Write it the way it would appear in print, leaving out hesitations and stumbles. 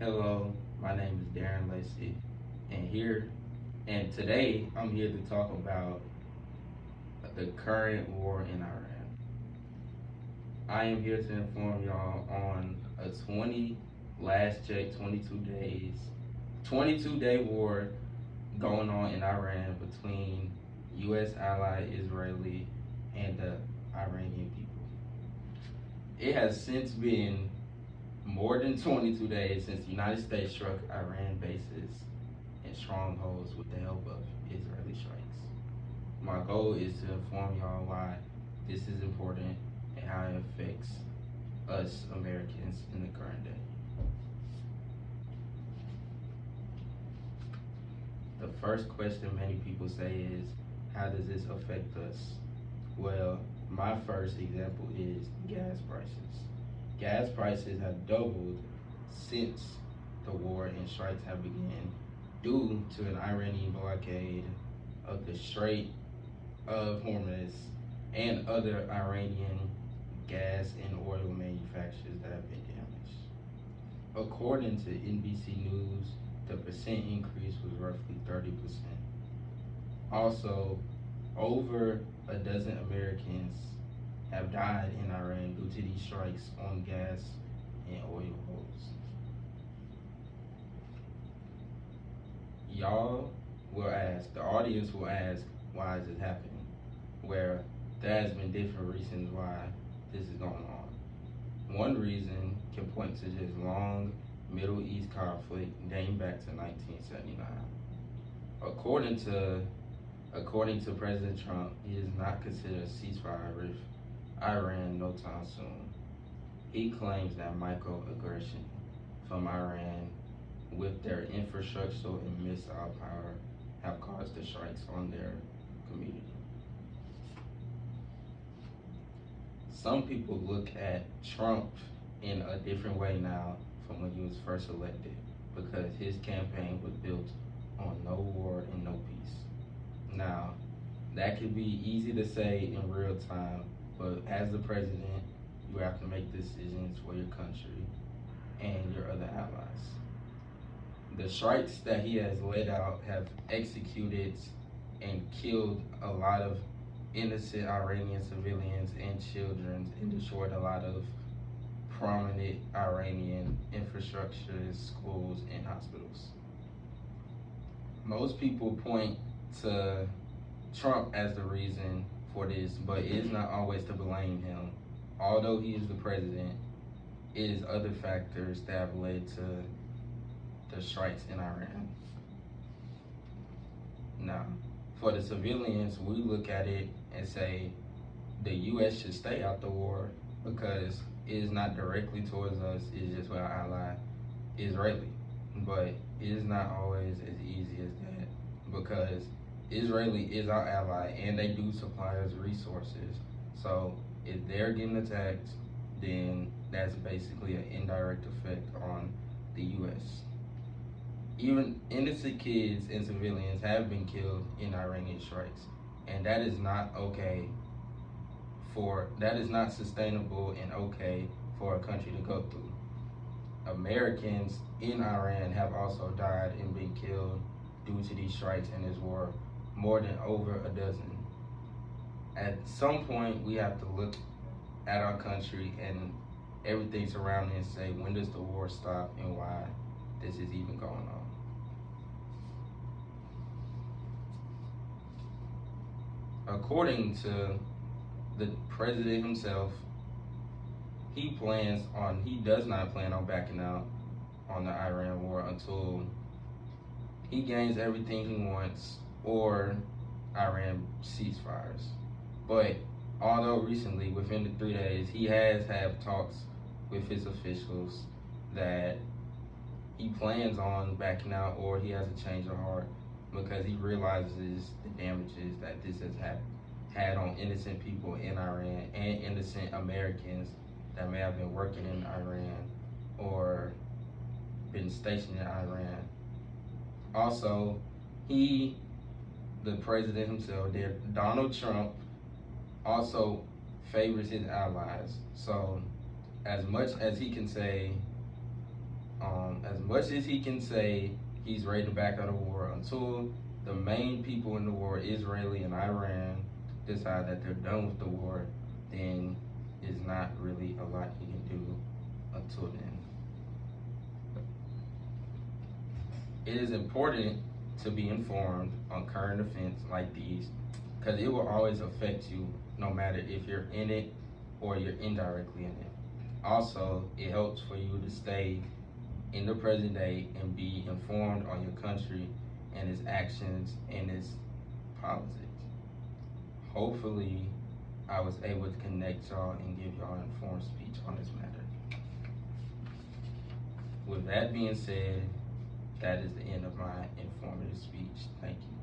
Hello, my name is Darren Lacey, and today I'm here to talk about the current war in Iran. I am here to inform y'all on a 22 days, 22-day war going on in Iran between U.S. ally Israeli and the Iranian people. It has since been more than 22 days since the United States struck Iran bases and strongholds with the help of Israeli strikes. My goal is to inform y'all why this is important and how it affects us Americans in the current day. The first question many people say is, how does this affect us? Well, my first example is gas prices. Gas prices have doubled since the war and strikes have begun due to an Iranian blockade of the Strait of Hormuz and other Iranian gas and oil manufacturers that have been damaged. According to NBC News, the percent increase was roughly 30%. Also, over a dozen Americans have died in Iran due to these strikes on gas and oil hubs. Y'all will ask, the audience will ask, why is it happening? Where there has been different reasons why this is going on. One reason can point to just long Middle East conflict dating back to 1979. According to President Trump, he does not consider a ceasefire with Iran no time soon. He claims that microaggression from Iran with their infrastructure and missile power have caused the strikes on their community. Some people look at Trump in a different way now from when he was first elected because his campaign was built on no war and no peace. Now, that could be easy to say in real time, but as the president, you have to make decisions for your country and your other allies. The strikes that he has laid out have executed and killed a lot of innocent Iranian civilians and children and destroyed a lot of prominent Iranian infrastructures, schools, and hospitals. Most people point to Trump as the reason for this, but it is not always to blame him. Although he is the president, it is other factors that have led to the strikes in Iran. Now, for the civilians, we look at it and say the U.S. should stay out the war because it is not directly towards us, it is just with our ally, Israeli. But it is not always as easy as that because Israeli is our ally and they do supply us resources. So if they're getting attacked, then that's basically an indirect effect on the U.S. Even innocent kids and civilians have been killed in Iranian strikes, and that is not okay that is not sustainable and okay for a country to go through. Americans in Iran have also died and been killed due to these strikes in this war, more than over a dozen. At some point, we have to look at our country and everything surrounding it and say, when does the war stop and why this is even going on? According to the president himself, he does not plan on backing out on the Iran war until he gains everything he wants or Iran ceasefires. But although recently, within the 3 days, he has had talks with his officials that he plans on backing out or he has a change of heart because he realizes the damages that this has had on innocent people in Iran and innocent Americans that may have been working in Iran or been stationed in Iran. Also, the president himself, Donald Trump, also favors his allies. So, as much as he can say As much as he can say he's ready to back out of the war, until the main people in the war, Israeli and Iran, decide that they're done with the war, then it's not really a lot he can do until then. It is important to be informed on current events like these because it will always affect you no matter if you're in it or you're indirectly in it. Also, it helps for you to stay in the present day and be informed on your country and its actions and its politics. Hopefully, I was able to connect y'all and give y'all an informed speech on this matter. With that being said, that is the end of my informative speech. Thank you.